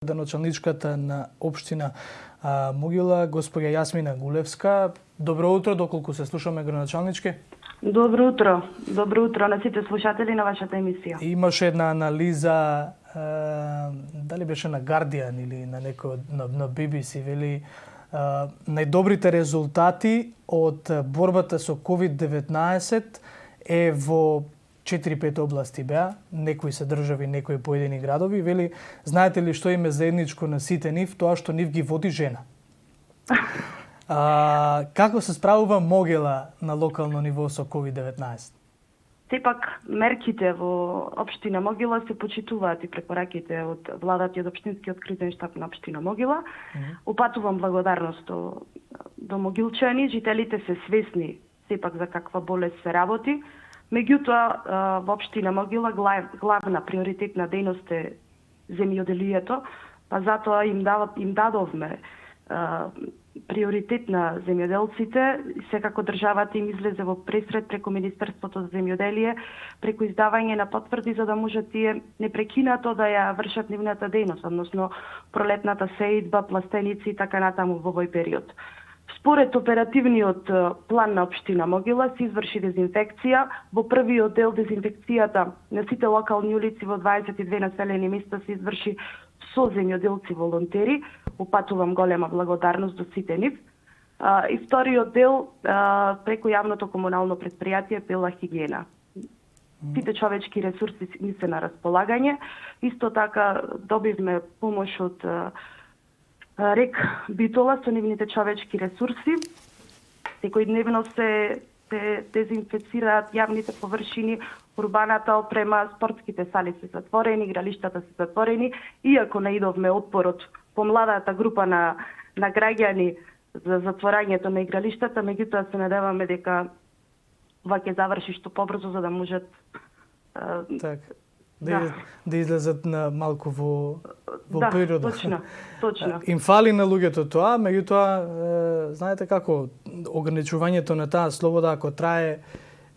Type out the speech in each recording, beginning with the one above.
Началничката на општина Могила, госпоѓа Јасмина Гулевска. Добро утро, доколку се слушаме градоначалнички. Добро утро. Добро утро на сите слушатели на вашата емисија. Имаше една анализа, дали беше на Guardian или на некој на BBC, вели најдобрите резултати од борбата со COVID-19 е во 4-5 области беа, некои се држави, некои поедини градови, вели, знаете ли што им е заедничко на сите нив? Тоа што нив ги води жена. Како се справува Могила на локално ниво со COVID-19? Сепак, мерките во општина Могила се почитуваат и препораките од владата и од општинскиот кризен штаб на општина Могила. Упатувам благодарност до могилчани, жителите се свесни сепак за каква болест се работи. Меѓутоа, во општина Могила главна приоритетна дејност е земјоделието, па затоа им дадовме приоритет на земјоделците. Секако државата им излезе во пресред преку Министерството за земјоделие, преку издавање на потврди за да можат тие непрекинато да ја вршат нивната дејност, односно пролетната сеидба, пластеници и така натаму во овој период. Според оперативниот план на општина Могила се изврши дезинфекција. Во првиот дел дезинфекцијата на сите локални улици во 22 населени места се изврши со земјоделци волонтери. Упатувам голема благодарност до сите нив. И вториот дел преку јавното комунално предпријатие Пела хигиена. Сите човечки ресурси ни се на располагање. Исто така добивме помош од Рек Битола со нивните човечки ресурси. Секојдневно се дезинфецираат јавните површини, урбаната опрема, спортските сали се затворени, игралиштата се затворени. Иако наидовме отпорот по младата група на граѓани за затворањето на игралиштата, меѓутоа се надеваме дека ова ќе заврши што побрзо за да можат да излезат на малку во природа. Точно. Им фали на луѓето тоа, меѓутоа знаете како ограничувањето на таа слобода ако трае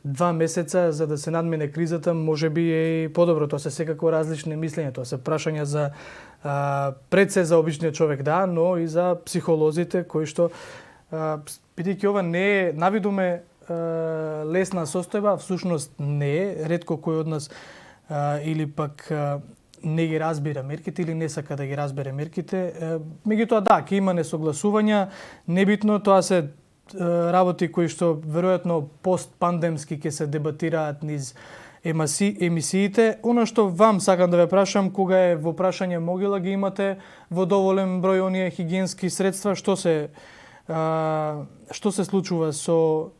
2 месеца за да се надмине кризата, можеби е и подобро. Тоа се секако различни мислења, тоа се прашања за пред се за обичниот човек, да, но и за психолозите кои што бидејќи ова не е навидуме лесна состојба, всушност не е, ретко кој од нас или пак не ги разбира мерките или не сака да ги разбере мерките. Меѓутоа да, ќе има несогласувања, небитно, тоа се работи кои што веројатно постпандемски ќе се дебатираат низ емисиите. Оно што вам сакам да ве прашам, кога е во прашање Могила ги имате во доволен број оние хигиенски средства, што се случува со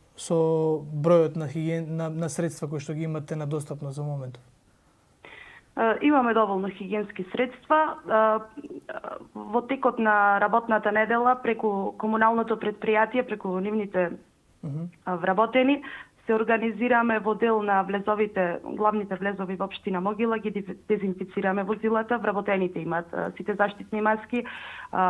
бројот на средства кои што ги имате на достапно за моментот? Имаме доволно хигиенски средства. Во текот на работната недела преку комуналното предпријатие, преку нивните вработени, се организираме во дел на влезовите, главните влезови во општина Могила, ги дезинфицираме возилата, вработените имаат сите заштитни маски,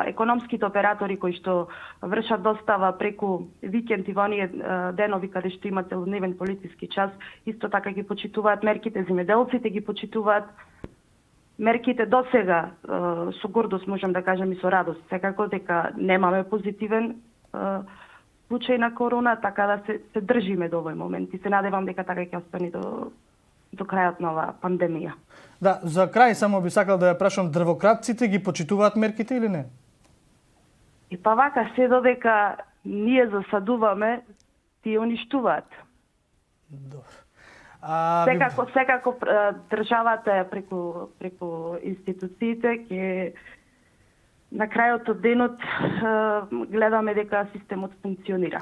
економските оператори кои што вршат достава преку викенд и во оние денови каде што има целодневен полициски час, исто така ги почитуваат мерките, земјоделците ги почитуваат мерките. Досега со гордост можам да кажам и со радост, секако дека немаме позитивен случај на корона, така да се држиме до овој момент и се надевам дека така ќе остане до крајот на оваа пандемија. Да, за крај само би сакал да ја прашам, дрвократците ги почитуваат мерките или не? И па вака, се додека ние засадуваме, тие уништуваат. Добро. Секако државата преку институциите ќе на крајот од денот гледаме дека системот функционира.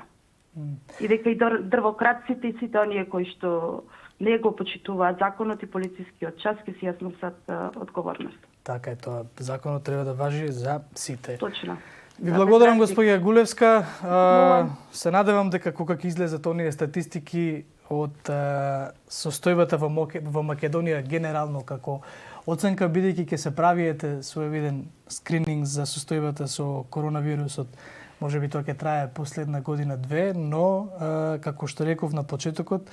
И дека и дрвократците и сите оние кои што не го почитуваат законот и полицискиот час ќе си ја сносат одговорност. Така е тоа. Законот треба да важи за сите. Точно. Ви благодарам, госпоѓа Гулевска. Се надевам дека кога ќе излезат оние статистики од состојбата во Македонија генерално како оценка, бидејќи ќе се правиете своевиден скрининг за состојбата со коронавирусот, можеби тоа ќе трае последна година-две, но како што реков на почетокот,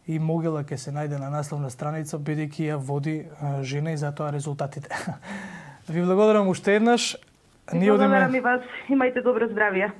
и Могила ќе се најде на насловна страница, бидејќи ја води жена и затоа резултатите. Ви благодарам уште еднаш. Ние Благодарам одиме и вас. Имајте добро здравје.